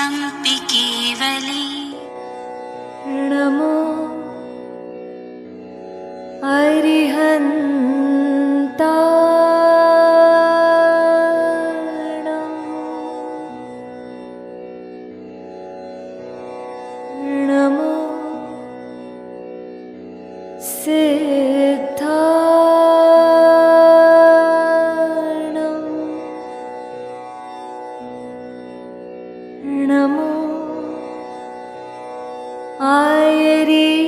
चम्पिकेवली नमो अरिहन्ताणं नमो सिद्धाणं नमो आयर्याणं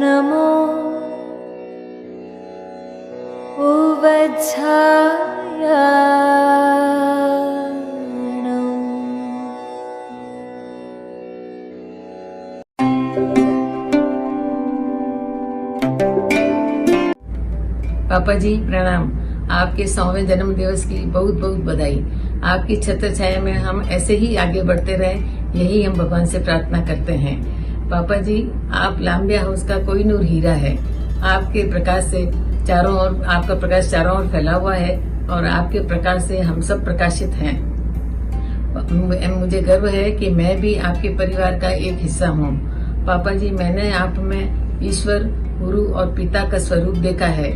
नमो पापा जी प्रणाम। आपके 100वें जन्म दिवस की बहुत बहुत बधाई। आपकी छत्र छाया में हम ऐसे ही आगे बढ़ते रहे, यही हम भगवान से प्रार्थना करते हैं। पापा जी, आप लांबिया हाउस का कोई नूर हीरा है। आपके प्रकाश से चारों ओर, आपका प्रकाश चारों ओर फैला हुआ है और आपके प्रकाश से हम सब प्रकाशित हैं। मुझे गर्व है कि मैं भी आपके परिवार का एक हिस्सा हूँ। पापा जी, मैंने आप में ईश्वर, गुरु और पिता का स्वरूप देखा है।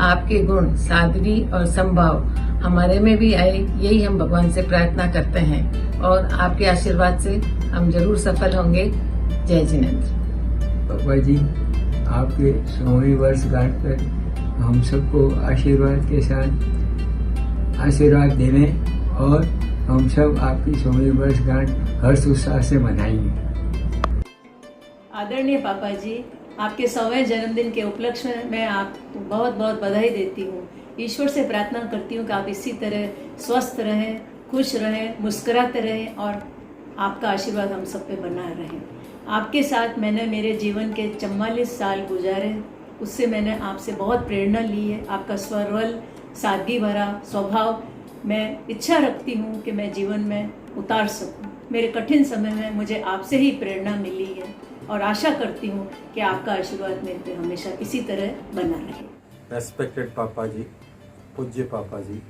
आपके गुण, सादगी और संभाव हमारे में भी आए, यही हम भगवान से प्रार्थना करते हैं और आपके आशीर्वाद से हम जरूर सफल होंगे। जय जिनेंद्र। पापा जी, आपके 100वीं वर्षगांठ पर हम सबको आशीर्वाद के साथ आशीर्वाद देने और हम सब आपकी 100वीं वर्षगांठ हर्ष उत्साह से मनाएंगे। आदरणीय पापा जी, आपके 100वें जन्मदिन के उपलक्ष्य में मैं आपको बहुत बहुत बधाई देती हूँ। ईश्वर से प्रार्थना करती हूँ कि आप इसी तरह स्वस्थ रहें, खुश रहें, मुस्कुराते रहें और आपका आशीर्वाद हम सब पे बना रहे। आपके साथ मैंने मेरे जीवन के 44 साल गुजारे, उससे मैंने आपसे बहुत प्रेरणा ली है। आपका सरल, सादगी भरा स्वभाव मैं इच्छा रखती हूँ कि मैं जीवन में उतार सकूँ। मेरे कठिन समय में मुझे आपसे ही प्रेरणा मिली है और आशा करती हूँ कि आपका आशीर्वाद मेरे पे हमेशा इसी तरह बना रहे। रेस्पेक्टेड पापा जी, पूज्य पापा जी,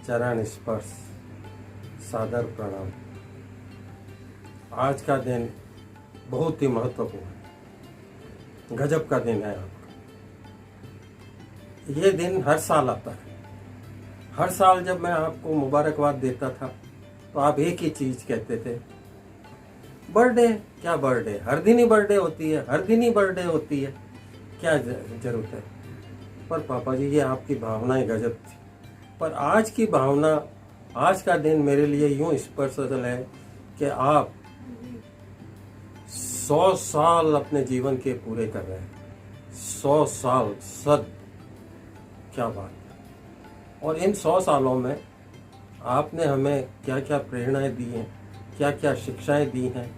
चरण स्पर्श, सादर प्रणाम। आज का दिन बहुत ही महत्वपूर्ण है, गजब का दिन है आपका। ये दिन हर साल आता है। हर साल जब मैं आपको मुबारकबाद देता था तो आप एक ही चीज कहते थे, बर्थडे। क्या बर्थडे? हर दिन ही बर्थडे होती है, हर दिन ही बर्थडे होती है, क्या जरूरत है? पर पापा जी, ये आपकी भावनाएं गजब थी। पर आज की भावना, आज का दिन मेरे लिए यूं स्पर्शल है कि आप 100 साल अपने जीवन के पूरे कर रहे हैं। 100 साल, क्या बात है। और इन 100 सालों में आपने हमें क्या क्या प्रेरणाएं दी हैं, क्या क्या शिक्षाएं दी हैं,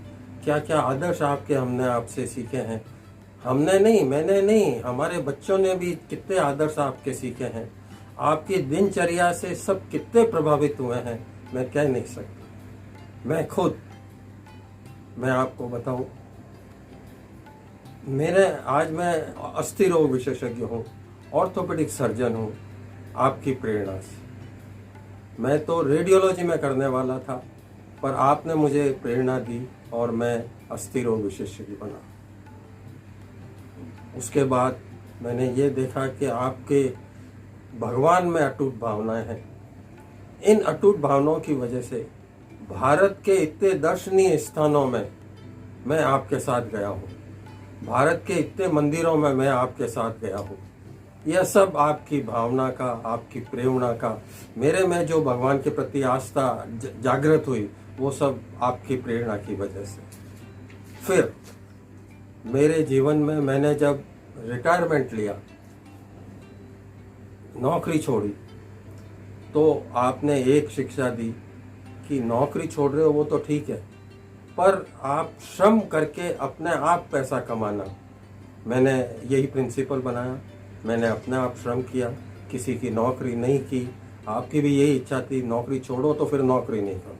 क्या क्या आदर्श हमने आपसे सीखे हैं। हमने नहीं, मैंने नहीं, हमारे बच्चों ने भी कितने आदर्श आपके सीखे हैं। आपकी दिनचर्या से सब कितने प्रभावित हुए हैं, मैं कह नहीं सकता। मैं आपको बताऊं, मैं अस्थि रोग विशेषज्ञ हूँ, ऑर्थोपेडिक सर्जन हूँ, आपकी प्रेरणा से। मैं तो रेडियोलॉजी में करने वाला था, पर आपने मुझे प्रेरणा दी और मैं अस्थि रोग विशेषज्ञ बना। उसके बाद मैंने ये देखा कि आपके भगवान में अटूट भावनाएं हैं। इन अटूट भावनाओं की वजह से भारत के इतने दर्शनीय स्थानों में मैं आपके साथ गया हूँ, भारत के इतने मंदिरों में मैं आपके साथ गया हूँ। यह सब आपकी भावना का, आपकी प्रेरणा का, मेरे में जो भगवान के प्रति आस्था जागृत हुई, वो सब आपकी प्रेरणा की वजह से। फिर मेरे जीवन में मैंने जब रिटायरमेंट लिया, नौकरी छोड़ी, तो आपने एक शिक्षा दी कि नौकरी छोड़ रहे हो वो तो ठीक है, पर आप श्रम करके अपने आप पैसा कमाना। मैंने यही प्रिंसिपल बनाया। मैंने अपने आप श्रम किया, किसी की नौकरी नहीं की। आपकी भी यही इच्छा थी, नौकरी छोड़ो तो फिर नौकरी नहीं करो।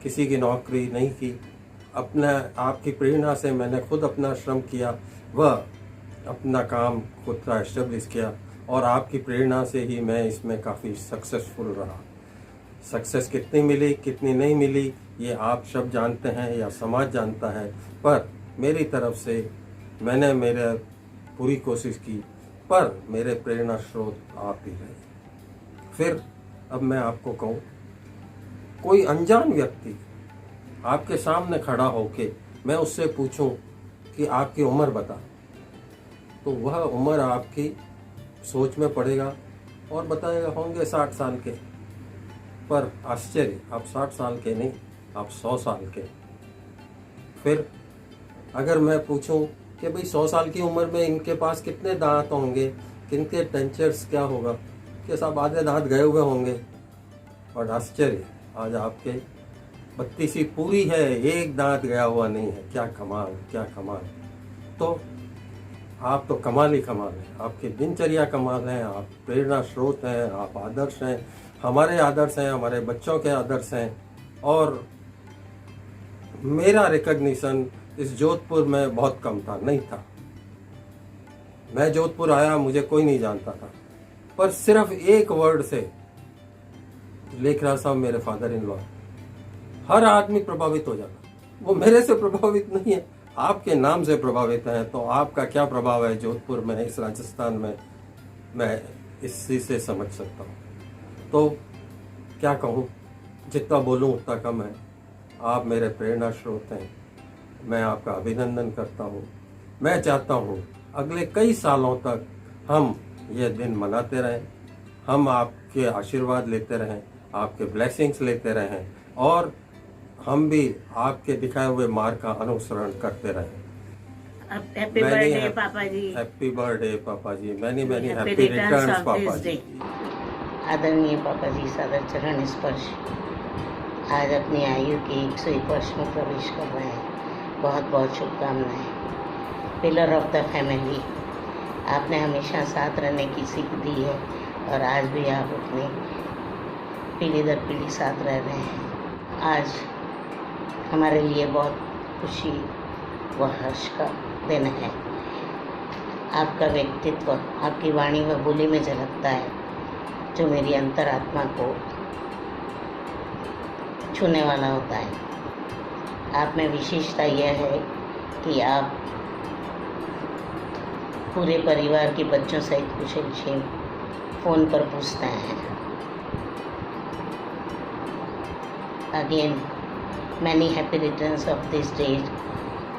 किसी की नौकरी नहीं की। अपने आपकी प्रेरणा से मैंने खुद अपना श्रम किया, वह अपना काम खुद का एस्टेब्लिश किया और आपकी प्रेरणा से ही मैं इसमें काफ़ी सक्सेसफुल रहा। सक्सेस कितनी मिली कितनी नहीं मिली ये आप सब जानते हैं या समाज जानता है, पर मेरी तरफ से मैंने मेरे पूरी कोशिश की, पर मेरे प्रेरणा स्रोत आप ही रहे। फिर अब मैं आपको कहूँ, कोई अनजान व्यक्ति आपके सामने खड़ा होके मैं उससे पूछूं कि आपकी उम्र बता, तो वह उम्र आपकी सोच में पड़ेगा और बताएगा होंगे 60 साल के। पर आश्चर्य, आप 60 साल के नहीं, आप 100 साल के। फिर अगर मैं पूछूं कि भाई 100 साल की उम्र में इनके पास कितने दांत होंगे, किनके टेंचर्स क्या होगा, कि सब आधे दांत गए हुए होंगे। और आश्चर्य, आज आपके 32 पूरी है, एक दांत गया हुआ नहीं है। क्या कमाल, क्या कमाल। तो आप तो कमाल ही कमाल है, आपकी दिनचर्या कमाल है, आप प्रेरणा स्रोत हैं, आप आदर्श हैं, हमारे आदर्श हैं, हमारे बच्चों के आदर्श हैं। और मेरा रिकग्निशन इस जोधपुर में बहुत कम था, नहीं था। मैं जोधपुर आया, मुझे कोई नहीं जानता था, पर सिर्फ एक वर्ड से लेखराज साहब मेरे फादर इन लॉ, हर आदमी प्रभावित हो जाता। वो मेरे से प्रभावित नहीं है, आपके नाम से प्रभावित है। तो आपका क्या प्रभाव है जोधपुर में, इस राजस्थान में, मैं इसी से समझ सकता हूँ। तो क्या कहूँ, जितना बोलूँ उतना कम है। आप मेरे प्रेरणा स्रोत हैं, मैं आपका अभिनंदन करता हूँ। मैं चाहता हूँ अगले कई सालों तक हम ये दिन मनाते रहें, हम आपके आशीर्वाद लेते रहें, आपके ब्लेसिंग्स लेते रहें, और हम भी आपके दिखाए हुए मार्ग का अनुसरण करते रहें। हैप्पी बर्थडे पापा जी। हैप्पी बर्थडे पापा जी। मैनी मैनी हैप्पी रिटर्न्स पापा जी। आदरणीय पापा जी, सादर चरण स्पर्श। आज अपनी आयु के 101 वर्ष में प्रवेश कर रहे हैं। बहुत बहुत शुभकामनाएं। पिलर ऑफ द फैमिली, आपने हमेशा साथ रहने की सीख दी है और आज भी आप अपनी पीढ़ी दर पीढ़ी साथ रह रहे हैं। आज हमारे लिए बहुत खुशी व हर्ष का दिन है। आपका व्यक्तित्व, आपकी वाणी व बोली में झलकता है, जो मेरी अंतरात्मा को छूने वाला होता है। आप में विशेषता यह है कि आप पूरे परिवार के बच्चों सहित कुशल फ़ोन पर पूछते हैं। Again many happy returns of this day.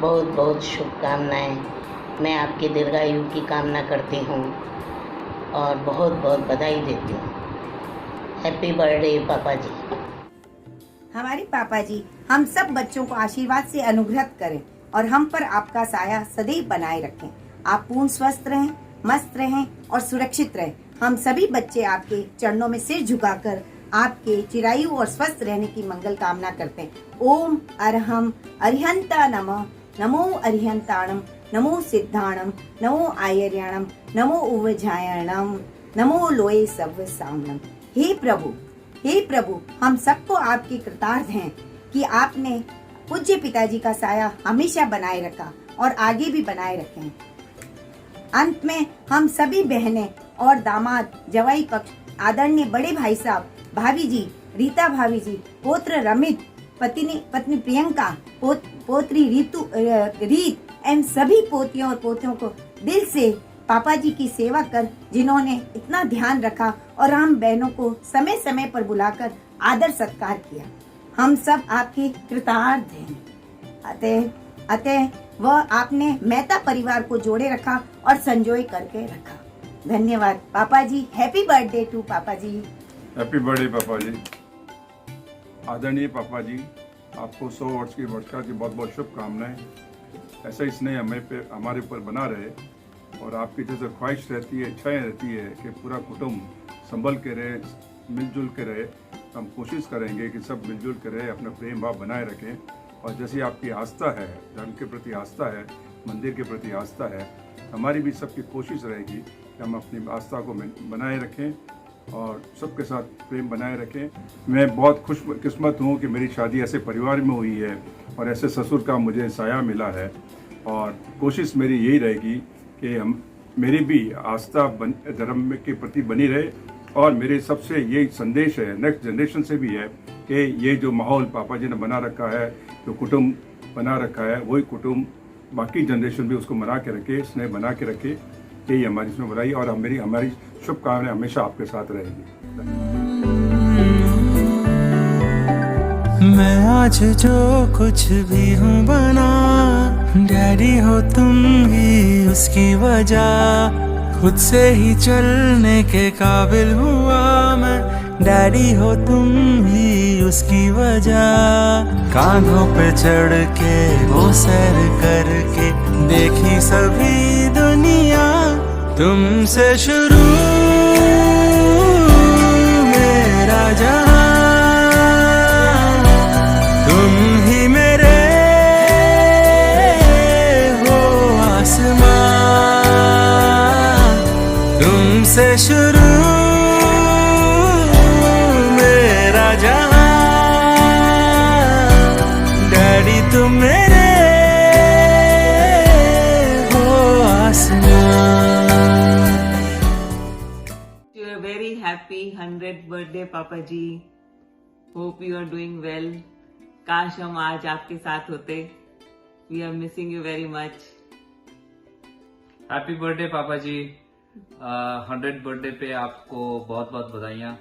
बहुत बहुत शुभकामनाएं। मैं आपके दीर्घायु की कामना करती हूँ और बहुत बहुत बधाई देती हूँ। हैप्पी बर्थडे पापा जी। हमारे पापा जी हम सब बच्चों को आशीर्वाद से अनुग्रहित करें और हम पर आपका साया सदैव बनाए रखें। आप पूर्ण स्वस्थ रहें, मस्त रहें और सुरक्षित रहें। हम सभी बच्चे आपके चरणों में सिर झुकाकर आपके चिरायु और स्वस्थ रहने की मंगल कामना करते हैं। ओम अरहम अरिहंता नमः, नमो अरिहंताणम, नमो सिद्धाणम, नमो आयर्याणम, नमो उवजायणम, नमो लोए सव सामनम। हे प्रभु, हम सबको आपके कृतार्थ हैं कि आपने पूज्य पिताजी का साया हमेशा बनाए रखा और आगे भी बनाए रखें। अंत में हम सभी बहनें और दामाद, जवाई पक्ष, आदरणीय बड़े भाई साहब, भाभी जी, रीता भाभी जी, पौत्र रमित, पत्नी प्रियंका, पोत्री रीत एवं सभी पोतियों और पोतियों को दिल से पापा जी की सेवा कर, जिन्होंने इतना ध्यान रखा और हम बहनों को समय समय पर बुलाकर आदर सत्कार किया। हम सब आपके कृतार्थ हैं। अतः वह आपने मेहता परिवार को जोड़े रखा और संजोए करके रखा। धन्यवाद पापा जी। हैप्पी बर्थडे टू पापा जी। हैप्पी बर्थडे पापा जी। आदरणीय पापा जी, आपको 100 वर्ष की वर्षगांठ की बहुत बहुत शुभकामनाएं। ऐसा ही स्नेह हमारे ऊपर बना रहे और आपकी जैसे ख्वाहिश रहती है, इच्छाएं रहती है कि पूरा कुटुंब संभल के रहे, मिलजुल के रहे। हम कोशिश करेंगे कि सब मिलजुल के रहे, अपना प्रेम भाव बनाए रखें। और जैसी आपकी आस्था है, धर्म के प्रति आस्था है, मंदिर के प्रति आस्था है, हमारी भी सबकी कोशिश रहेगी कि हम अपनी आस्था को बनाए रखें और सबके साथ प्रेम बनाए रखें। मैं बहुत खुशकिस्मत हूँ कि मेरी शादी ऐसे परिवार में हुई है और ऐसे ससुर का मुझे साया मिला है। और कोशिश मेरी यही रहेगी कि हम मेरी भी आस्था धर्म के प्रति बनी रहे। और मेरे सबसे ये संदेश है नेक्स्ट जनरेशन से भी है कि ये जो माहौल पापा जी ने बना रखा है, जो कुटुंब बना रखा है, वही कुटुंब बाकी जनरेशन भी उसको बना के रखे, स्नेह बना के रखे। यही हमारी इसमें बुराई और हमारी शुभकामनाएं हमेशा आपके साथ रहेगी। मैं आज जो कुछ भी हूँ बना, डैडी हो तुम ही उसकी वजह। खुद से ही चलने के काबिल हुआ मैं, डैडी हो तुम ही उसकी वजह। कांधों पे चढ़ के वो सैर करके देखी सभी दुनिया, तुमसे शुरू मेरा जहां, तुम ही मेरे हो आसमां, तुमसे शुरू मेरा जहां, डैडी तुम मेरे हो आसमां। You are very happy 100th birthday पापा जी। Hope you are doing well. काश हम आज आपके साथ होते। We are missing you very much. Happy birthday पापा जी। 100 बर्थडे पे आपको बहुत बहुत बधाइयाँ।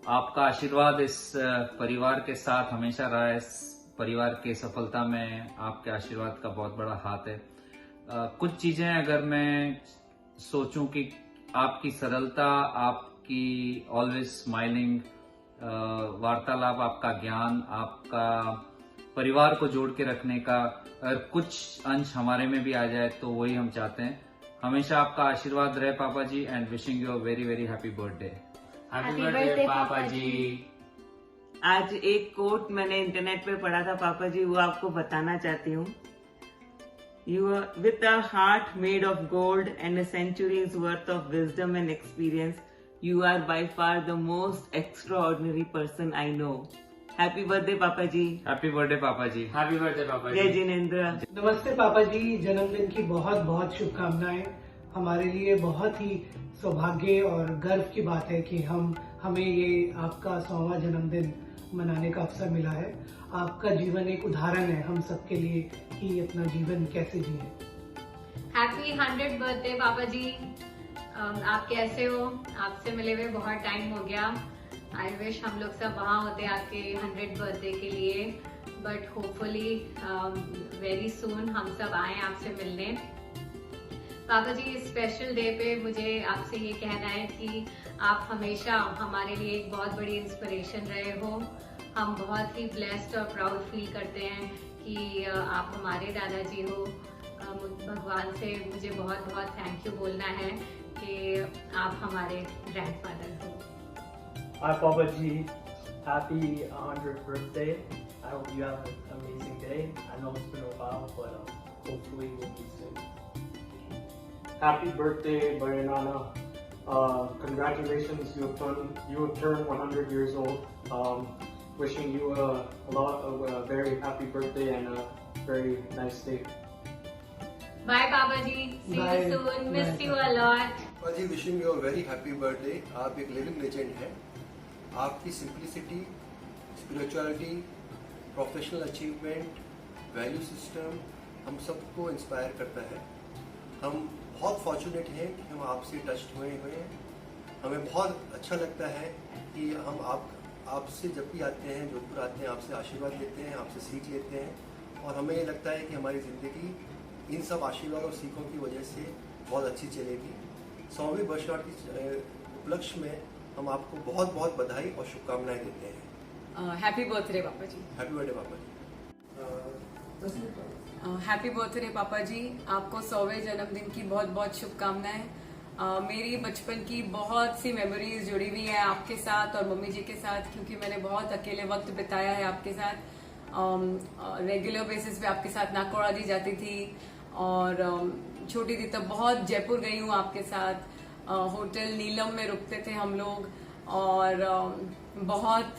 आपका आशीर्वाद इस परिवार के साथ हमेशा रहा है। इस परिवार की सफलता में आपके आशीर्वाद का बहुत बड़ा हाथ है। कुछ चीजें अगर मैं सोचूं कि आपकी सरलता, आपकी ऑलवेज स्माइलिंग वार्तालाप, आपका ज्ञान, आपका परिवार को जोड़ के रखने का अगर कुछ अंश हमारे में भी आ जाए तो वही हम चाहते हैं। हमेशा आपका आशीर्वाद रहे पापा जी and wishing you a very very happy birthday. Happy birthday पापा जी। आज एक कोट मैंने इंटरनेट पे पढ़ा था पापा जी, वो आपको बताना चाहती हूँ। You are with a heart made of gold and a century's worth of wisdom and experience. You are by far the most extraordinary person I know. Happy birthday पापा जी। हैप्पी बर्थडे पापा जी। हैप्पी बर्थडे पापा जी। जय जिनेंद्र। नमस्ते पापा जी, जन्मदिन की बहुत बहुत शुभकामनाएं। हमारे लिए बहुत ही सौभाग्य और गर्व की बात है कि हमें ये आपका 100वां जन्मदिन मनाने का अवसर मिला है। आपका जीवन एक उदाहरण है हम सबके लिए कि अपना जीवन कैसे जिए। हैप्पी 100 बर्थडे पापा जी। आप कैसे हो? आपसे मिले हुए बहुत टाइम हो गया। आई विश हम लोग सब वहाँ होते आपके 100 बर्थडे के लिए, बट होपफुली वेरी सून हम सब आए आपसे मिलने। पापा जी, इस स्पेशल डे पे मुझे आपसे ये कहना है कि आप हमेशा हमारे लिए एक बहुत बड़ी इंस्पिरेशन रहे हो। हम बहुत ही ब्लेस्ड और प्राउड फील करते हैं कि आप हमारे दादाजी हो। भगवान से मुझे बहुत बहुत थैंक यू बोलना है कि आप हमारे ग्रैंडफादर हो। Hi Papa G, happy 100th birthday. I hope you have an amazing day. I know it's been a while, but hopefully we'll be soon. Happy birthday, Bayanana. Congratulations, you have turned 100 years old. Wishing you a very happy birthday and a very nice day. Bye Papa Ji, see you soon. Miss you a lot. पापा जी, wishing you a very happy birthday. आप एक living legend हैं। आपकी simplicity, spirituality, professional achievement, value system हम सबको inspire करता है। हम बहुत फॉर्चुनेट हैं कि हम आपसे टच्ड हुए हैं। हमें बहुत अच्छा लगता है कि हम आपसे जब भी आते हैं, जोधपुर आते हैं, आपसे आशीर्वाद लेते हैं, आपसे सीख लेते हैं और हमें ये लगता है कि हमारी ज़िंदगी इन सब आशीर्वाद और सीखों की वजह से बहुत अच्छी चलेगी। 100वीं वर्षगांठ की उपलक्ष्य में हम आपको बहुत बहुत बधाई और शुभकामनाएं देते हैं। हैप्पी बर्थडे पापा जी। हैप्पी बर्थडे पापा जी। हैप्पी बर्थडे पापा जी। आपको 100वें जन्मदिन की बहुत बहुत शुभकामनाएं। मेरी बचपन की बहुत सी मेमोरीज जुड़ी हुई है आपके साथ और मम्मी जी के साथ, क्योंकि मैंने बहुत अकेले वक्त बिताया है आपके साथ। रेगुलर बेसिस पे आपके साथ नाकोड़ा दी जाती थी और छोटी थी तब बहुत जयपुर गई हूँ आपके साथ। होटल नीलम में रुकते थे हम लोग और बहुत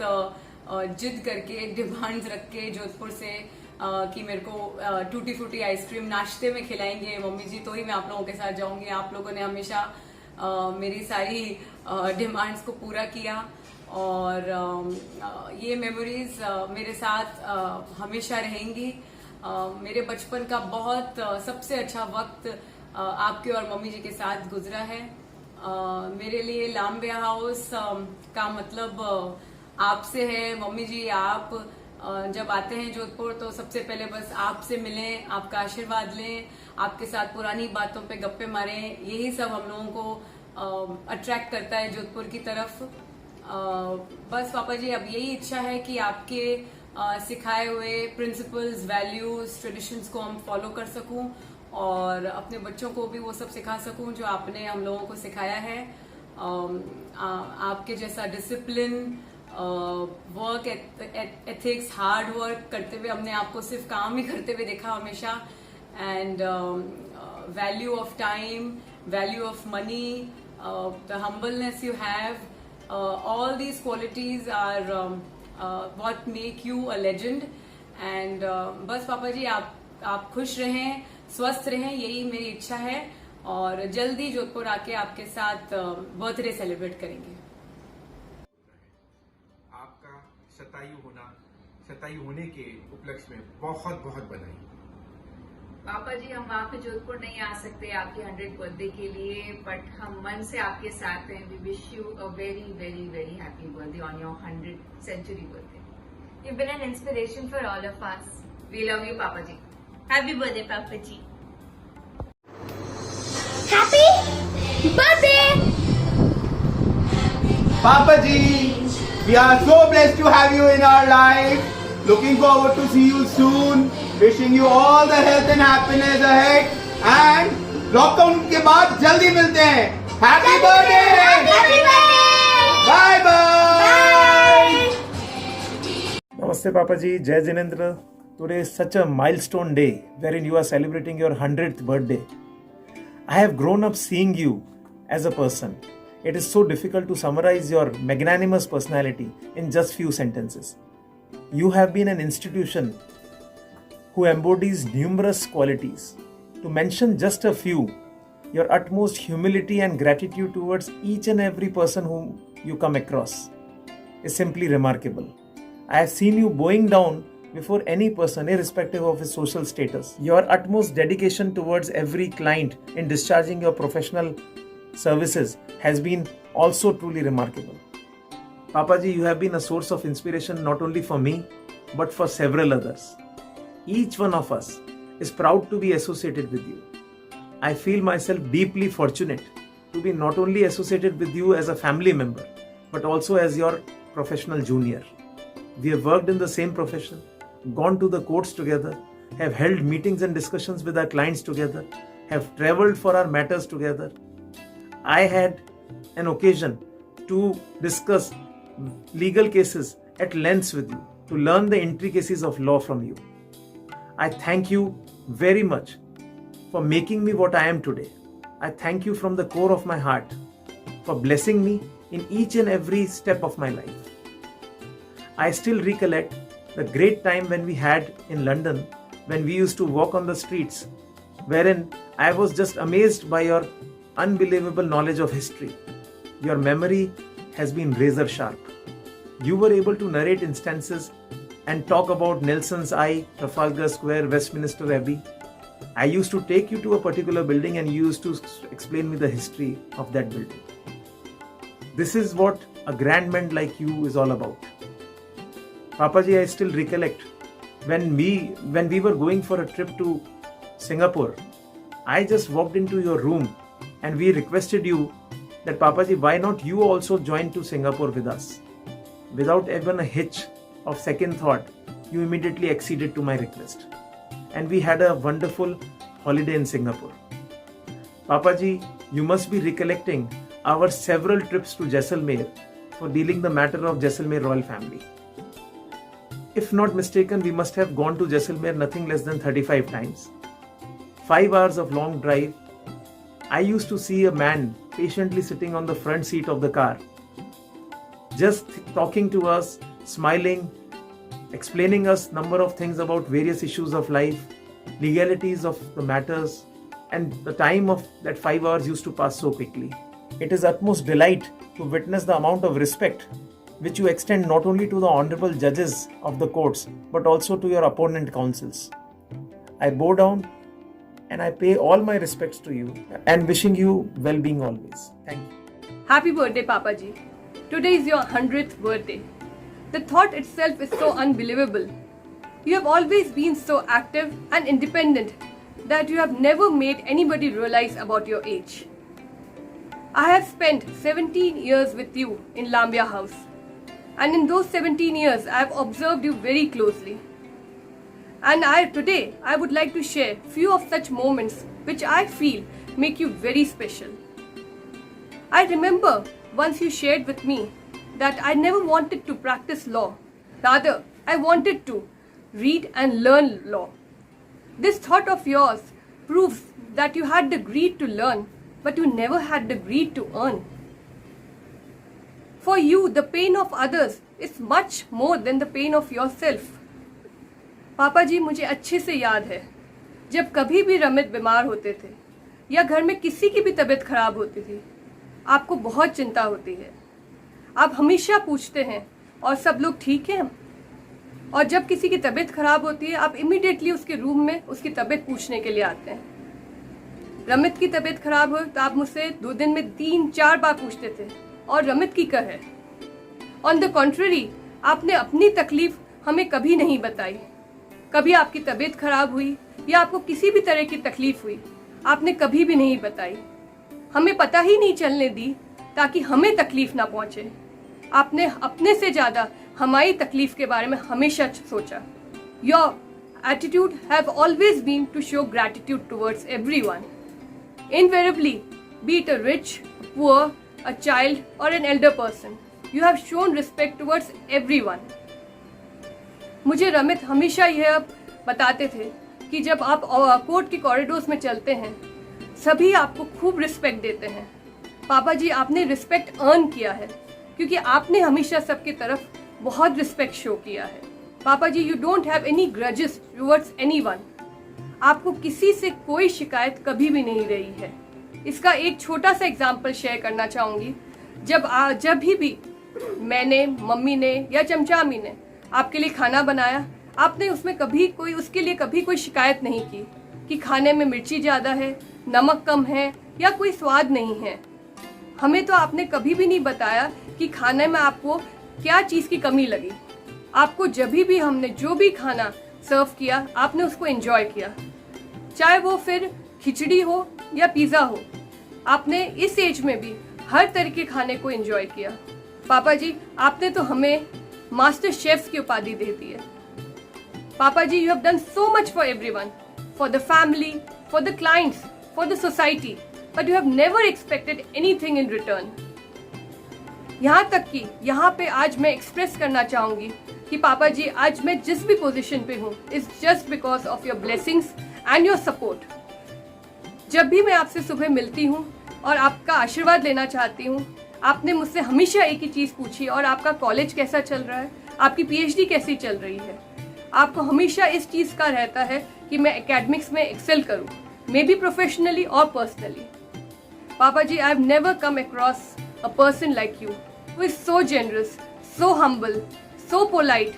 जिद करके डिमांड्स रख के जोधपुर से कि मेरे को टूटी फूटी आइसक्रीम नाश्ते में खिलाएंगे मम्मी जी तो ही मैं आप लोगों के साथ जाऊंगी। आप लोगों ने हमेशा मेरी सारी डिमांड्स को पूरा किया और ये मेमोरीज मेरे साथ हमेशा रहेंगी। मेरे बचपन का बहुत सबसे अच्छा वक्त आपके और मम्मी जी के साथ गुजरा है। मेरे लिए लाम्बिया हाउस का मतलब आपसे है। मम्मी जी आप जब आते हैं जोधपुर तो सबसे पहले बस आपसे मिलें, आपका आशीर्वाद लें, आपके साथ पुरानी बातों पे गप्पे मारें, यही सब हम लोगों को अट्रैक्ट करता है जोधपुर की तरफ। बस पापा जी अब यही इच्छा है कि आपके सिखाए हुए प्रिंसिपल्स, वैल्यूज, ट्रेडिशंस को हम फॉलो कर सकूं और अपने बच्चों को भी वो सब सिखा सकूं जो आपने हम लोगों को सिखाया है। आपके जैसा discipline, work ethics, hard work करते हुए हमने आपको सिर्फ काम ही करते हुए देखा हमेशा, and value of time, value of money, the humbleness you have, all these qualities are what make you a legend. and बस पापा जी आप खुश रहें, स्वस्थ रहें, यही मेरी इच्छा है और जल्दी जोधपुर आके आपके साथ बर्थडे सेलिब्रेट करेंगे। आपका शतायु होने के उपलक्ष्य में बहुत बहुत बधाई। पापा जी हम वहाँ पे जोधपुर नहीं आ सकते आपके 100th बर्थडे के लिए, बट हम मन से आपके साथ हैं। We wish you a very very very happy birthday on your 100th century birthday. You've been an inspiration for all of us. We love you, Papa ji. Happy birthday, Papa ji. Happy birthday, Papa ji. We are so blessed to have you in our life. Looking forward to see you soon. Wishing you all the health and happiness ahead. And lockdown के बाद जल्दी मिलते हैं। Happy birthday! happy birthday. Bye bye. Namaste Papa ji, Jai Jinendra. Today is such a milestone day wherein you are celebrating your 100th birthday. I have grown up seeing you as a person. It is so difficult to summarize your magnanimous personality in just few sentences. You have been an institution who embodies numerous qualities. To mention just a few, your utmost humility and gratitude towards each and every person whom you come across is simply remarkable. I have seen you bowing down before any person, irrespective of his social status. Your utmost dedication towards every client in discharging your professional services has been also truly remarkable. Papaji, you have been a source of inspiration not only for me, but for several others. Each one of us is proud to be associated with you. I feel myself deeply fortunate to be not only associated with you as a family member, but also as your professional junior. We have worked in the same profession, gone to the courts together, have held meetings and discussions with our clients together, have traveled for our matters together. I had an occasion to discuss legal cases at length with you, to learn the intricacies of law from you. I thank you very much for making me what I am today. I thank you from the core of my heart for blessing me in each and every step of my life. I still recollect the great time when we had in London, when we used to walk on the streets, wherein I was just amazed by your unbelievable knowledge of history. Your memory has been razor sharp. You were able to narrate instances and talk about Nelson's Eye, Trafalgar Square, Westminster Abbey. I used to take you to a particular building and you used to explain me the history of that building. This is what a grand man like you is all about. Papaji, I still recollect when we were going for a trip to Singapore, I just walked into your room and we requested you that Papaji, why not you also join to Singapore with us? Without even a hitch of second thought, you immediately acceded to my request. And we had a wonderful holiday in Singapore. Papaji, you must be recollecting our several trips to Jaisalmer for dealing the matter of Jaisalmer royal family. If not mistaken, we must have gone to Jaisalmer nothing less than 35 times. 5 hours of long drive. I used to see a man patiently sitting on the front seat of the car, just talking to us, smiling, explaining us number of things about various issues of life, legalities of the matters, and the time of that 5 hours used to pass so quickly. It is utmost delight to witness the amount of respect which you extend not only to the honorable judges of the courts but also to your opponent counsels. I bow down and I pay all my respects to you and wishing you well-being always. Thank you. Happy birthday, Papa Ji. Today is your 100th birthday. The thought itself is so unbelievable. You have always been so active and independent that you have never made anybody realize about your age. I have spent 17 years with you in Lambia House, and in those 17 years I have observed you very closely. And today I would like to share few of such moments which I feel make you very special. I remember once you shared with me that I never wanted to practice law. Rather, I wanted to read and learn law. This thought of yours proves that you had the greed to learn, but you never had the greed to earn. For you, the pain of others is much more than the pain of yourself. पापा जी, मुझे अच्छे से याद है जब कभी भी रमित बीमार होते थे या घर में किसी की भी तबीयत खराब होती थी, आपको बहुत चिंता होती है। आप हमेशा पूछते हैं और सब लोग ठीक हैं, और जब किसी की तबीयत खराब होती है आप इमीडिएटली उसके रूम में उसकी तबीयत पूछने के लिए आते हैं। रमित की तबीयत खराब हो तो आप मुझसे 2 दिन में 3-4 बार पूछते थे, और रमित की क्या है? ऑन द कॉन्ट्ररी, आपने अपनी तकलीफ हमें कभी नहीं बताई। कभी आपकी तबीयत खराब हुई या आपको किसी भी तरह की तकलीफ हुई, आपने कभी भी नहीं बताई। हमें पता ही नहीं चलने दी ताकि हमें तकलीफ ना पहुंचे। आपने अपने से ज्यादा हमारी तकलीफ के बारे में हमेशा सोचा। Your attitude have always been to show gratitude towards everyone. Invariably, be it a rich, poor, a child or an elder person, you have shown respect towards everyone. मुझे रमित हमेशा यह बताते थे कि जब आप कोर्ट के कॉरिडोर्स में चलते हैं सभी आपको खूब रिस्पेक्ट देते हैं। पापा जी, आपने रिस्पेक्ट अर्न किया है क्योंकि आपने हमेशा सबकी तरफ बहुत रिस्पेक्ट शो किया है। पापा जी, you don't have any grudges towards anyone. आपको किसी से कोई शिकायत कभी भी नहीं रही है। इसका एक छोटा सा एग्जाम्पल शेयर करना चाहूँगी। जब भी मैंने, मम्मी ने या चमचामी ने आपके लिए खाना बनाया, आपने उसके लिए कभी कोई शिकायत नहीं की कि खाने में मिर्ची ज़्यादा है, नमक कम है या कोई स्वाद नहीं है। हमें तो आपने कभी भी नहीं बताया कि खाने में आपको क्या चीज़ की कमी लगी। आपको जब भी हमने जो भी खाना सर्व किया आपने उसको एंजॉय किया, चाहे वो फिर खिचड़ी हो या पिज़्ज़ा हो। आपने इस एज में भी हर तरह के खाने को एंजॉय किया। पापा जी, आपने तो हमें मास्टर शेफ्स की उपाधि दे दी है। पापा जी, you have done so much for everyone, for the family, for the clients, for the society, but you have never expected anything in return. यहाँ तक कि यहाँ पे आज मैं एक्सप्रेस करना चाहूँगी कि पापा जी, आज मैं जिस भी पोजीशन पे हूँ is just because of your blessings and your support. जब भी मैं आपसे सुबह मिलती हूँ और आपका आशीर्वाद लेना चाहती हूँ, आपने मुझसे हमेशा एक ही चीज़ पूछी, और आपका कॉलेज कैसा चल रहा है, आपकी पीएचडी कैसी चल रही है। आपको हमेशा इस चीज़ का रहता है कि मैं एकेडमिक्स में एक्सेल करूँ, मे बी प्रोफेशनली और पर्सनली। पापा जी, I have never come across a person like you who is so generous, so humble, so polite,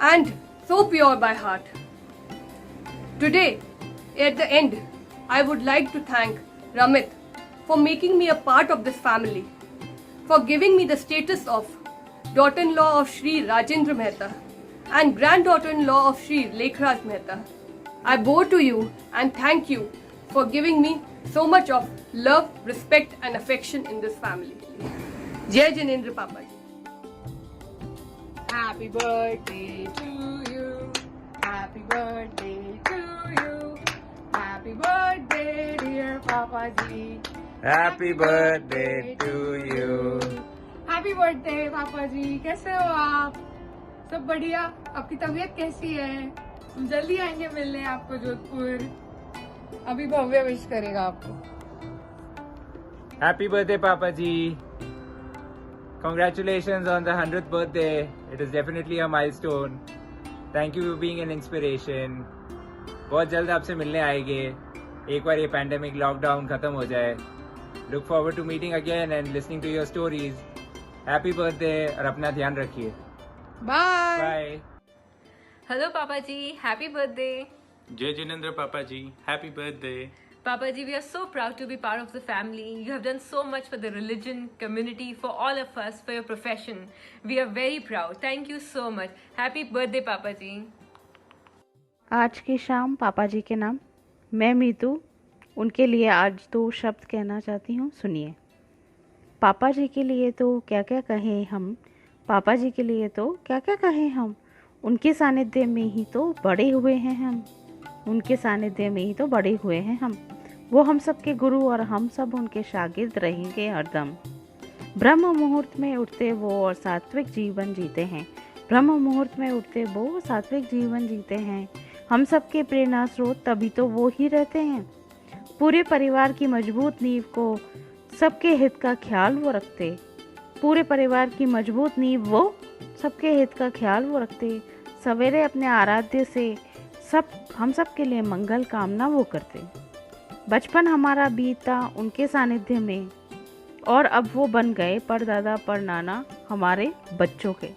and so pure by heart. Today, at the end, I would like to thank Ramit for making me a part of this family, for giving me the status of daughter-in-law of Shri Rajendra Mehta and granddaughter-in-law of Shri Lekhraj Mehta. I bow to you and thank you for giving me so much of love, respect and affection in this family. जय जिनेंद्र पापा जी। Happy birthday to you. Happy birthday to you. Happy birthday dear Papa ji. Happy birthday to you. Happy birthday Papa ji. कैसे हो आप? सब बढ़िया? आपकी तबीयत कैसी है? हम जल्दी आएंगे मिलने आपको जोधपुर। अभी भव्य विश करेगा आपको। Happy birthday पापा जी। Congratulations on the 100th birthday. It is definitely a milestone. Thank you for being an inspiration. बहुत जल्द आपसे मिलने आएंगे एक बार ये पैंडेमिक लॉकडाउन खत्म हो जाए. Look forward to meeting again and listening to your stories. Happy birthday और अपना ध्यान रखिए. Bye. Bye. Hello Papa ji, happy birthday. Jai Jinendra Papa ji, happy birthday. Papa ji, we are so proud to be part of the family. You have done so much for the religion, community, for all of us, for your profession. We are very proud. Thank you so much. Happy birthday Papa ji. आज की शाम पापा जी के नाम मैं मीतू उनके लिए आज 2 शब्द कहना चाहती हूँ. सुनिए. पापा जी के लिए तो क्या क्या कहें हम, पापा जी के लिए तो क्या क्या कहें हम, उनके सानिध्य में ही तो बड़े हुए हैं हम, उनके सानिध्य में ही तो बड़े हुए हैं हम. वो हम सब के गुरु और हम सब उनके शागिर्द रहेंगे हरदम. ब्रह्म मुहूर्त में उठते वो और सात्विक जीवन जीते हैं. ब्रह्म मुहूर्त में उठते वो सात्विक जीवन जीते हैं. हम सब के प्रेरणा स्रोत तभी तो वो ही रहते हैं. पूरे परिवार की मजबूत नींव को सबके हित का ख्याल वो रखते. पूरे परिवार की मजबूत नींव वो सबके हित का ख्याल वो रखते. सवेरे अपने आराध्य से हम सब के लिए मंगल कामना वो करते. बचपन हमारा बीता उनके सानिध्य में और अब वो बन गए परदादा परनाना हमारे बच्चों के.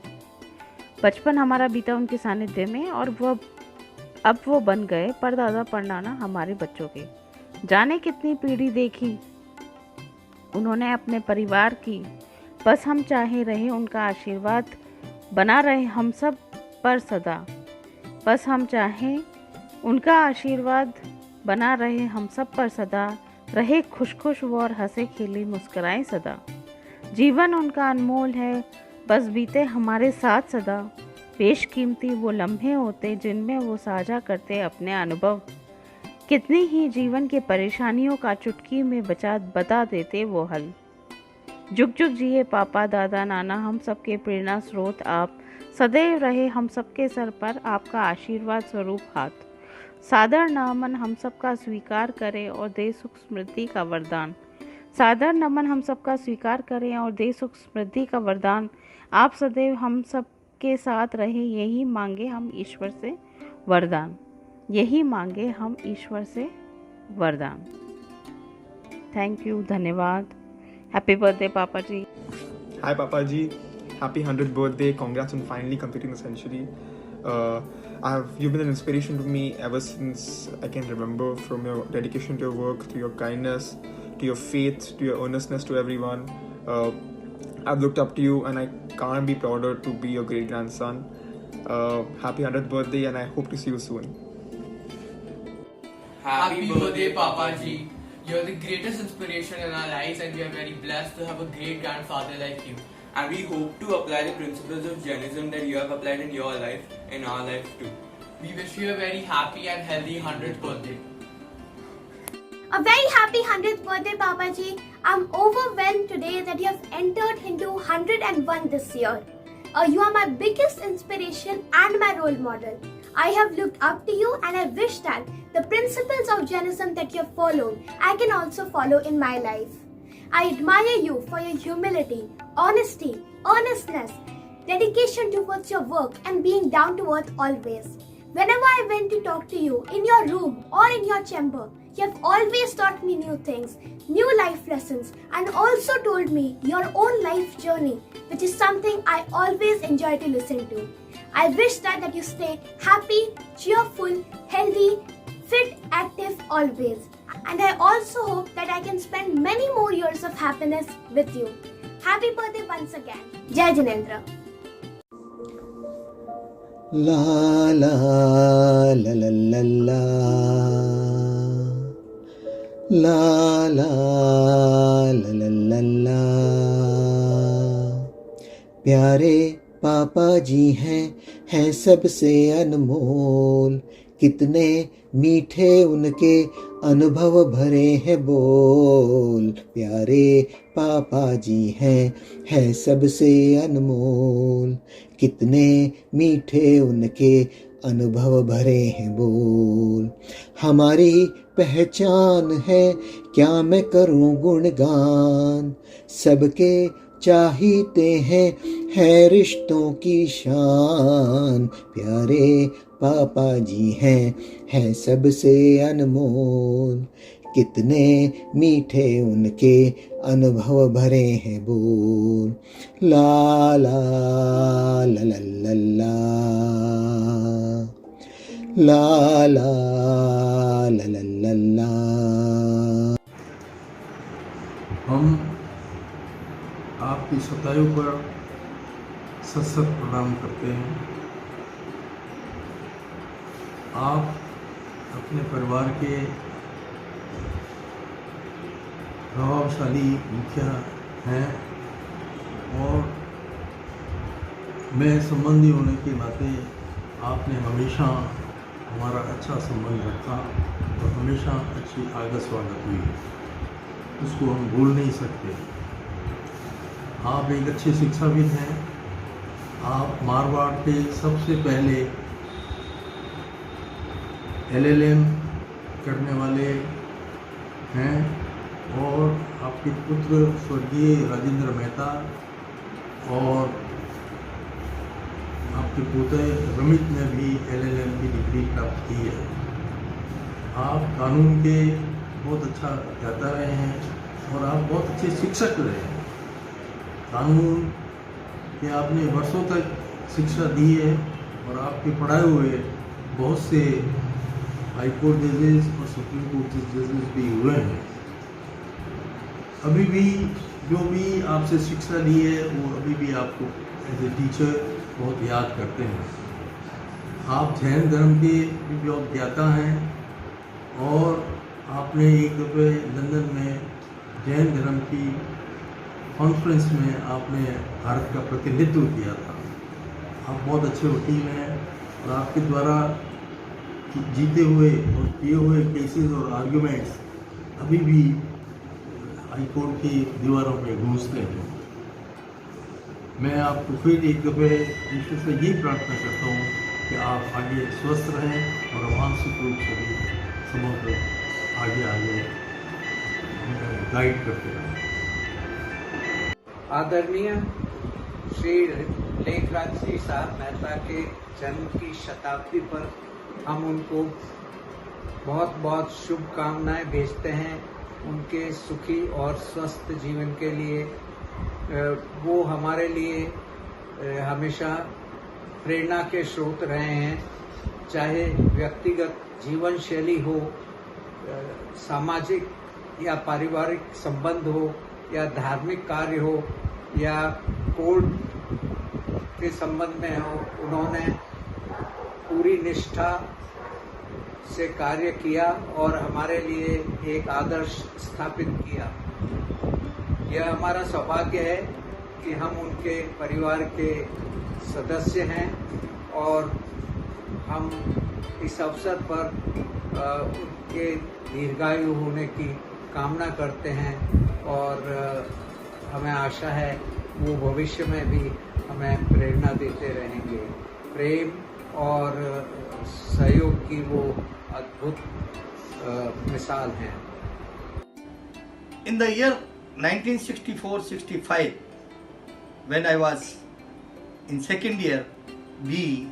बचपन हमारा बीता उनके सानिध्य में और अब वो बन गए परदादा परनाना हमारे बच्चों के. जाने कितनी पीढ़ी देखी उन्होंने अपने परिवार की, बस हम चाहे रहे उनका आशीर्वाद बना रहे हम सब पर सदा. बस हम चाहें उनका आशीर्वाद बना रहे हम सब पर सदा. रहे खुश खुश वो और हंसे खेले मुस्कुराए सदा. जीवन उनका अनमोल है बस बीते हमारे साथ सदा. बेशकीमती वो लम्हे होते जिनमें वो साझा करते अपने अनुभव. कितनी ही जीवन के परेशानियों का चुटकी में बता देते वो हल. जुग जुग जिए पापा दादा नाना हम सबके प्रेरणा स्रोत आप. सदैव रहे हम सबके सर पर आपका आशीर्वाद स्वरूप हाथ. सादर नमन हम सबका स्वीकार करें और दे सुख समृद्धि का वरदान. सादर नमन हम सबका स्वीकार करें और दे सुख समृद्धि का वरदान. आप सदैव हम सब के साथ रहे यही मांगे हम ईश्वर से वरदान. यही मांगे हम ईश्वर से वरदान. Thank you. धन्यवाद. हैप्पी बर्थडे पापा जी. Hi Papa ji, happy 100th birthday. Congrats on finally completing the century. You've been an inspiration to me ever since I can remember, from your dedication to your work, to your kindness, to your faith, to your earnestness to everyone. I've looked up to you and I can't be prouder to be your great grandson. Happy 100th birthday and I hope to see you soon. Happy birthday Papa ji. You're the greatest inspiration in our lives and we are very blessed to have a great grandfather like you. And we hope to apply the principles of Jainism that you have applied in your life, in our life too. We wish you a very happy and healthy 100th birthday. A very happy 100th birthday, Papa ji. I'm overwhelmed today that you have entered into 101 this year. You are my biggest inspiration and my role model. I have looked up to you and I wish that the principles of Jainism that you have followed, I can also follow in my life. I admire you for your humility, honesty, earnestness, dedication towards your work and being down to earth always. Whenever I went to talk to you in your room or in your chamber, you have always taught me new things, new life lessons, and also told me your own life journey, which is something I always enjoy to listen to. I wish that you stay happy, cheerful, healthy, fit, active always. And I also hope that I can spend many more years of happiness with you. Happy birthday once again. Jai Jinendra. La la la la la la la la la la la la. प्यारे पापा जी हैं सबसे अनमोल. कितने मीठे उनके अनुभव भरे हैं बोल. प्यारे पापा जी हैं सबसे अनमोल. कितने मीठे उनके अनुभव भरे हैं बोल. हमारी पहचान है क्या मैं करूं गुणगान. सबके चाहते हैं है रिश्तों की शान। प्यारे पापा जी हैं सबसे अनमोल। कितने मीठे उनके अनुभव भरे हैं बोल। ला ला ला ला ला ला ला ला ला ला ला ला। हम आपकी शतायु पर सत सत प्रणाम करते हैं। आप अपने परिवार के प्रभावशाली मुखिया हैं और मैं संबंधी होने के नाते आपने हमेशा हमारा अच्छा संबंध रखा और हमेशा अच्छी आदर स्वागत हुई, उसको हम भूल नहीं सकते। आप एक अच्छे शिक्षाविद हैं। आप मारवाड़ के सबसे पहले LLM करने वाले हैं और आपके पुत्र स्वर्गीय राजेंद्र मेहता और आपके पुत्र रमित ने भी LLM की डिग्री प्राप्त की है। आप कानून के बहुत अच्छा ज्ञाता रहे हैं और आप बहुत अच्छे शिक्षक रहे हैं। कानून के आपने वर्षों तक शिक्षा दी है और आपके पढ़ाए हुए बहुत से हाई कोर्ट जजेस और सुप्रीम कोर्ट जजेस भी हुए हैं। अभी भी जो भी आपसे शिक्षा ली है वो अभी भी आपको एज ए टीचर बहुत याद करते हैं। आप जैन धर्म के भी बहुत ज्ञाता हैं और आपने एक दफ़े लंदन में जैन धर्म की कॉन्फ्रेंस में आपने भारत का प्रतिनिधित्व किया था। आप बहुत अच्छे वकील हैं और आपके द्वारा जीते हुए और किए हुए केसेस और आर्ग्यूमेंट्स अभी भी हाई कोर्ट की दीवारों पे गूंजते हैं। मैं आपको फिर एक दफ़े ईश्वर से यही प्रार्थना करता हूँ कि आप आगे स्वस्थ रहें और मानसिक रूप से भी समों तक आगे गाइड करते रहें। आदरणीय श्री लेखराज सिंह साहब मेहता के जन्म की शताब्दी पर हम उनको बहुत बहुत शुभकामनाएं भेजते हैं। उनके सुखी और स्वस्थ जीवन के लिए वो हमारे लिए हमेशा प्रेरणा के स्रोत रहे हैं। चाहे व्यक्तिगत जीवन शैली हो, सामाजिक या पारिवारिक संबंध हो या धार्मिक कार्य हो या कोर्ट के संबंध में हो, उन्होंने पूरी निष्ठा से कार्य किया और हमारे लिए एक आदर्श स्थापित किया। यह हमारा सौभाग्य है कि हम उनके परिवार के सदस्य हैं और हम इस अवसर पर उनके दीर्घायु होने की कामना करते हैं और हमें आशा है वो भविष्य में भी हमें प्रेरणा देते रहेंगे। प्रेम और सहयोग की वो अद्भुत मिसाल हैं। In the year 1964-65, when I was in second year BE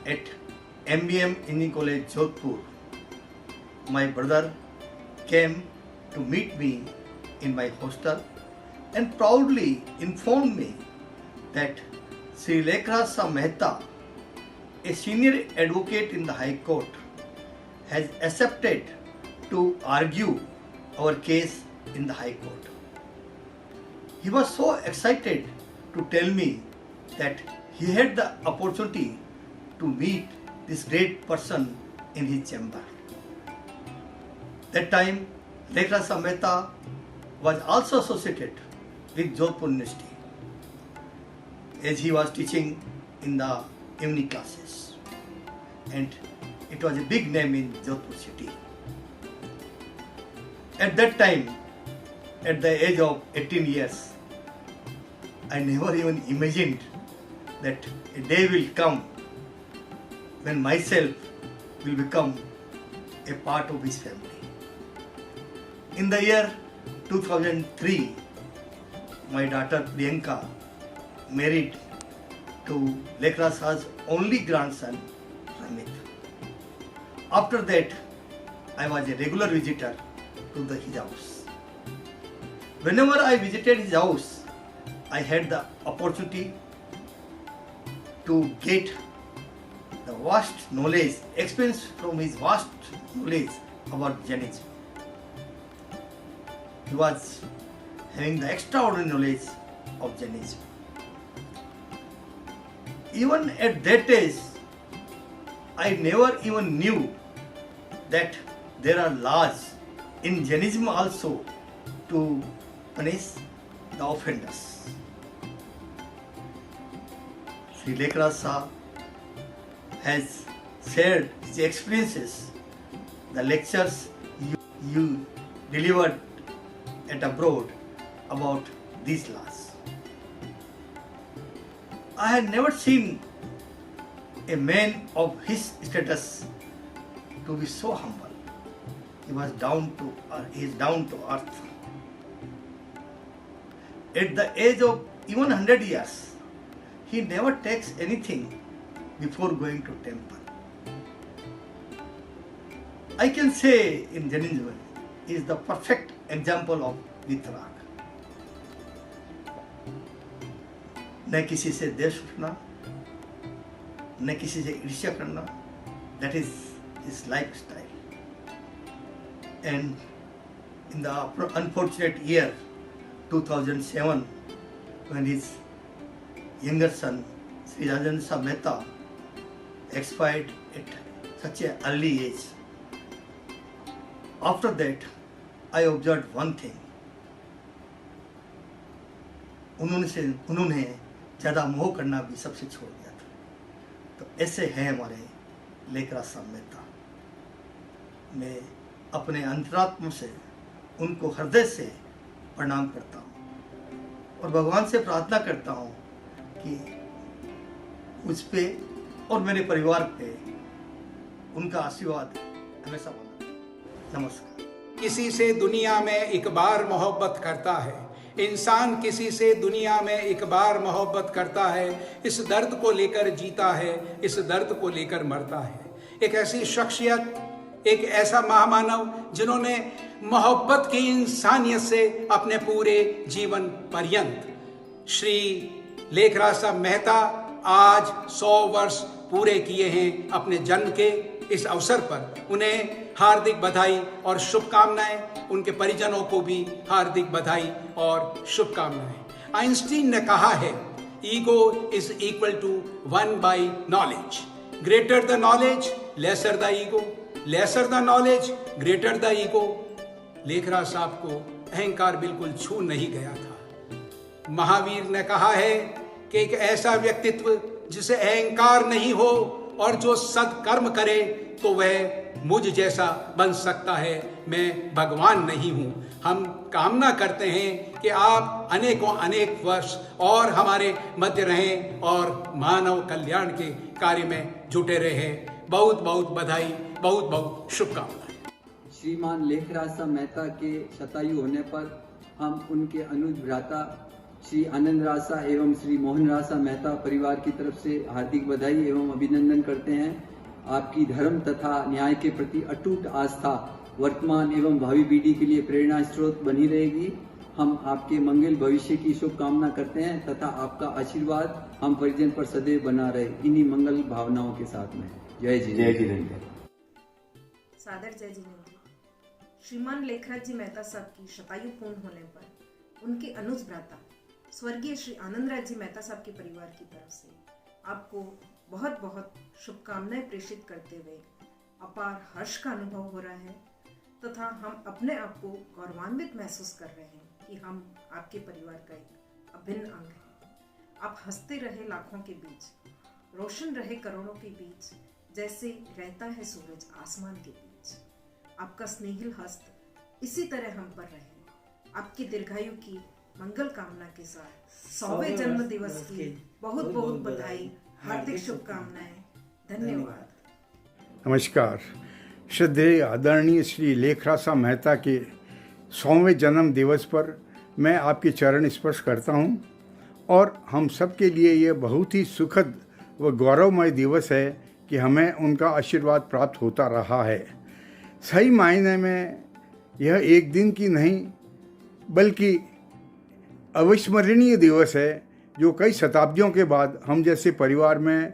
at MBM Engineering College, Jodhpur, my brother came to meet me in my hostel and proudly informed me that Sri Lekhraj Mehta, a senior advocate in the High Court, has accepted to argue our case in the High Court. He was so excited to tell me that he had the opportunity to meet this great person in his chamber. That time, Lekhraj Mehta was also associated with Jodhpur University as he was teaching in the evening classes, and it was a big name in Jodhpur city. At that time, at the age of 18 years, I never even imagined that a day will come when myself will become a part of his family. In the year 2003, my daughter Priyanka married to Lekhrasa's only grandson, Ramit. After that, I was a regular visitor to his house. Whenever I visited his house, I had the opportunity to get the vast knowledge, experience from his vast knowledge about Jainism. He was having the extraordinary knowledge of Jainism. Even at that age, I never even knew that there are laws in Jainism also to punish the offenders. Sri Lekhrasa has shared his experiences, the lectures you delivered at abroad about these laws. I had never seen a man of his status to be so humble. He is down to earth. At the age of even 100 years, he never takes anything before going to temple. I can say in Jainism, he is the perfect example of vitrag. न किसी से द्वेष उठना, न किसी से ईर्ष्या करना, that is his lifestyle. And in the unfortunate year 2007, when his younger son Sri Rajendra Mehta expired at such an early age, after that I observed one thing. उन्होंने ज़्यादा मोह करना भी सबसे छोड़ दिया था. तो ऐसे हैं हमारे लेखराज मेहता. मैं अपने अंतरात्मा से उनको हृदय से प्रणाम करता हूँ और भगवान से प्रार्थना करता हूँ कि मुझ पे और मेरे परिवार पे उनका आशीर्वाद हमेशा बना. नमस्कार. किसी से दुनिया में एक बार मोहब्बत करता है, इंसान किसी से दुनिया में एक बार मोहब्बत करता है, इस दर्द को लेकर जीता है, इस दर्द को लेकर मरता है. एक ऐसी शख्सियत, एक ऐसा महामानव जिन्होंने मोहब्बत की इंसानियत से अपने पूरे जीवन पर्यंत. श्री लेखराज मेहता आज 100 वर्ष पूरे किए हैं अपने जन्म के. इस अवसर पर उन्हें हार्दिक बधाई और शुभकामनाएं. उनके परिजनों को भी हार्दिक बधाई और शुभकामनाएं. आइंस्टीन ने कहा है, ego is equal to 1 by knowledge. Greater the knowledge, lesser the ego. Lesser the knowledge, greater the ego. Lekhraj साहब को अहंकार बिल्कुल छू नहीं गया था. महावीर ने कहा है कि एक ऐसा व्यक्तित्व जिसे अहंकार नहीं हो और जो सत्कर्म करे तो वह मुझ जैसा बन सकता है. मैं भगवान नहीं हूँ. हम कामना करते हैं कि आप अनेक वर्ष और हमारे मध्य रहें और मानव कल्याण के कार्य में जुटे रहें. बहुत बहुत बधाई, बहुत बहुत शुभकामनाएं. श्रीमान लेखराज मेहता के शतायु होने पर हम उनके अनुज भ्राता श्री आनंद रासा एवं श्री मोहन रासा मेहता परिवार की तरफ से हार्दिक बधाई एवं अभिनंदन करते हैं. आपकी धर्म तथा न्याय के प्रति अटूट आस्था वर्तमान एवं भावी पीढ़ी के लिए प्रेरणा स्रोत बनी रहेगी. हम आपके मंगल भविष्य की शुभकामना करते हैं तथा आपका आशीर्वाद हम परिजन पर सदैव बना रहे. इन्हीं मंगल भावनाओं के साथ में जय जिनेंद्र. सादर जय जिनेंद्र. श्रीमान लेखराज जी मेहता साहब की शतायु पूर्ण होने पर उनके अनुज भ्राता स्वर्गीय श्री आनंदराज जी मेहता साहब के परिवार की तरफ से आपको बहुत बहुत शुभकामनाएं प्रेषित करते हुए अपार हर्ष का अनुभव हो रहा है तथा हम अपने आप को गौरवान्वित महसूस कर रहे हैं कि हम आपके परिवार का एक अभिन्न अंग हैं. आप हंसते रहे लाखों के बीच, रोशन रहे करोड़ों के बीच, जैसे रहता है सूरज आसमान के बीच. आपका स्नेहिल हस्त इसी तरह हम पर रहे. आपकी दीर्घायु की मंगल कामना के साथ 100वें जन्म दिवस की बहुत बहुत बधाई, हार्दिक शुभकामनाएं. धन्यवाद. नमस्कार. श्रद्धेय आदरणीय श्री लेखराज मेहता के 100वें जन्म दिवस पर मैं आपके चरण स्पर्श करता हूँ और हम सब के लिए ये बहुत ही सुखद व गौरवमय दिवस है कि हमें उनका आशीर्वाद प्राप्त होता रहा है। सही मायने में यह एक दिन की नहीं बल्कि अविस्मरणीय दिवस है जो कई शताब्दियों के बाद हम जैसे परिवार में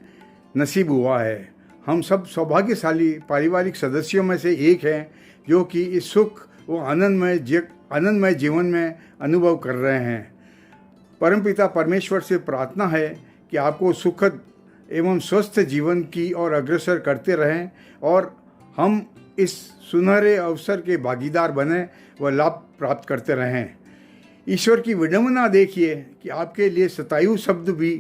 नसीब हुआ है। हम सब सौभाग्यशाली पारिवारिक सदस्यों में से एक हैं जो कि इस सुख व आनंदमय जीवन में अनुभव कर रहे हैं। परमपिता परमेश्वर से प्रार्थना है कि आपको सुखद एवं स्वस्थ जीवन की ओर अग्रसर करते रहें और हम इस सुनहरे अवसर के भागीदार बने व लाभ प्राप्त करते रहें। ईश्वर की विडंबना देखिए कि आपके लिए शतायु शब्द भी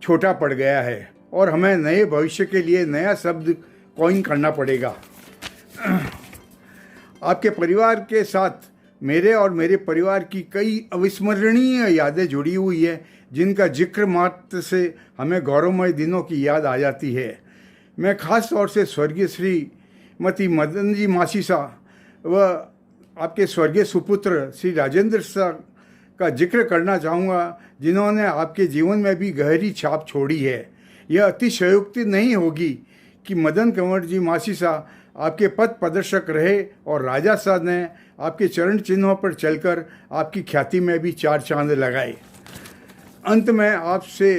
छोटा पड़ गया है और हमें नए भविष्य के लिए नया शब्द कॉइन करना पड़ेगा। आपके परिवार के साथ मेरे और मेरे परिवार की कई अविस्मरणीय यादें जुड़ी हुई है जिनका जिक्र मात्र से हमें गौरवमय दिनों की याद आ जाती है। मैं खास तौर से स्वर्गीय श्रीमती मदन जी मासीसा व आपके स्वर्गीय सुपुत्र श्री राजेंद्र सा का जिक्र करना चाहूँगा जिन्होंने आपके जीवन में भी गहरी छाप छोड़ी है। यह अतिशयोक्ति नहीं होगी कि मदन कंवर जी मासीसा आपके पथ प्रदर्शक रहे और राजा साहब ने आपके चरण चिन्हों पर चलकर आपकी ख्याति में भी चार चांद लगाए। अंत में आपसे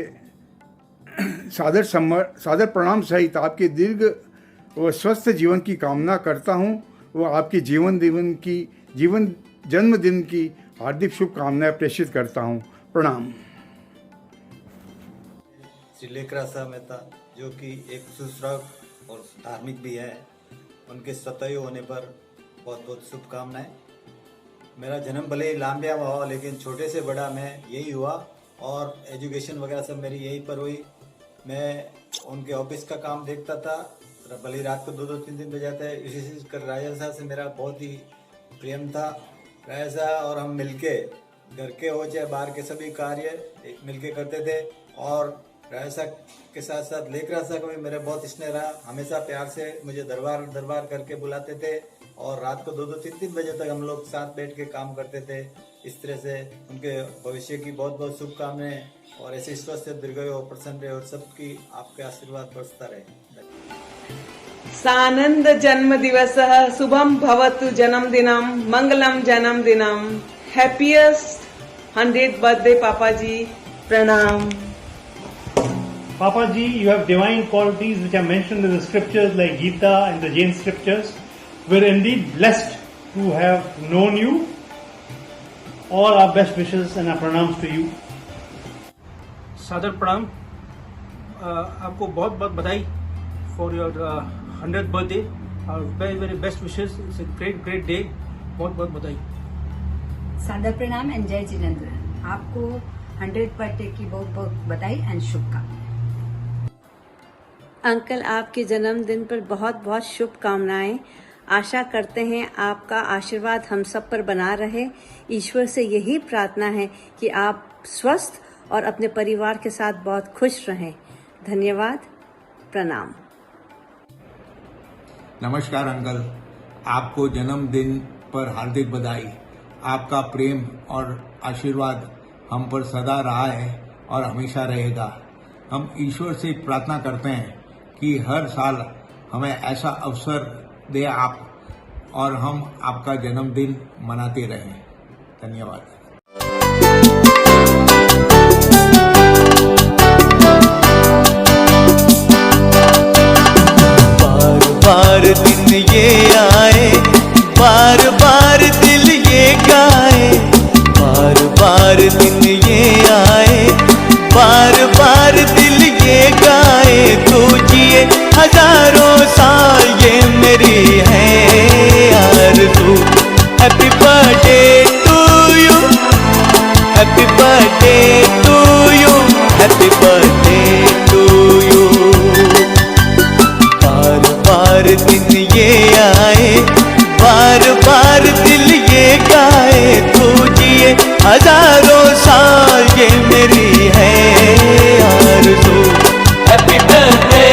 सादर प्रणाम सहित आपके दीर्घ व स्वस्थ जीवन की कामना करता हूँ व आपके जन्मदिन की हार्दिक शुभकामनाएं प्रेषित करता हूँ। प्रणाम। श्री लेखराज मेहता जो कि एक सुश्रावक और धार्मिक भी है, उनके शतायु होने पर बहुत बहुत शुभकामनाएं। मेरा जन्म भले ही लांबिया हुआ लेकिन छोटे से बड़ा मैं यही हुआ और एजुकेशन वगैरह सब मेरी यहीं पर हुई। मैं उनके ऑफिस का काम देखता था, भले ही रात को 2-3 बजे जाता है। इसी चीज़ कर राजा साहब से मेरा बहुत ही प्रेम था। राजा साहब और हम मिलके घर के हो चाहे बाहर के सभी कार्य मिलके करते थे और राजा साहब के साथ साथ लेखराज साहब को भी मेरा बहुत स्नेह रहा। हमेशा प्यार से मुझे दरबार करके बुलाते थे और रात को 2-3 बजे तक हम लोग साथ बैठ के काम करते थे। इस तरह से उनके भविष्य की बहुत बहुत शुभकामनाएं और ऐसे स्वस्थ दीर्घायु और प्रसन्न रहे और सबकी आपके आशीर्वाद बरसता रहे। सानंद जन्म दिवसः शुभम भवतु जन्मदिनम मंगलम जन्मदिनम। हैप्पीएस्ट 100th बर्थडे पापा जी। प्रणाम। Papa ji, you have divine qualities which are mentioned in the scriptures like Gita and the Jain scriptures. We're indeed blessed to have known you. All our best wishes and our pranams to you. सादर प्रणाम। आपको बहुत बहुत बधाई for your 100th birthday और very very best wishes. It's a great day. बहुत बहुत बधाई। सादर प्रणाम एंड जय जिनेंद्र। आपको 100th बर्थडे की बहुत बहुत बधाई एंड शुभकामनाएं। अंकल आपके जन्मदिन पर बहुत बहुत शुभकामनाएं। आशा करते हैं आपका आशीर्वाद हम सब पर बना रहे। ईश्वर से यही प्रार्थना है कि आप स्वस्थ और अपने परिवार के साथ बहुत खुश रहें। धन्यवाद। प्रणाम। नमस्कार अंकल, आपको जन्मदिन पर हार्दिक बधाई। आपका प्रेम और आशीर्वाद हम पर सदा रहा है और हमेशा रहेगा। हम ईश्वर से प्रार्थना करते हैं कि हर साल हमें ऐसा अवसर दे आप और हम आपका जन्मदिन मनाते रहें। धन्यवाद। बार बार दिन ये आए, बार बार दिल ये गाए, बार बार दिन ये आए, बार बार दिल ये गाए। तू जिए हजारों साल ये मेरी है आरज़ू। Happy birthday to you, happy birthday to you, happy birthday to you. बार बार दिन ये आए, बार बार दिल ये गाए। तू जिए हजारों साल ये मेरी है आरज़ू। Happy birthday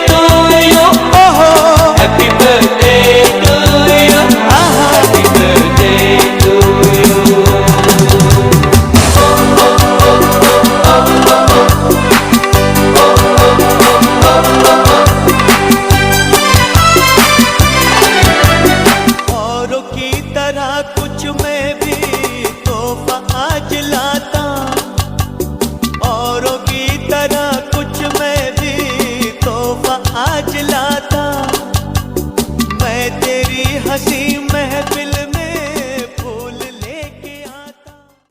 to you, happy birthday to you, happy birthday to you. आज लाता मैं तेरी हंसी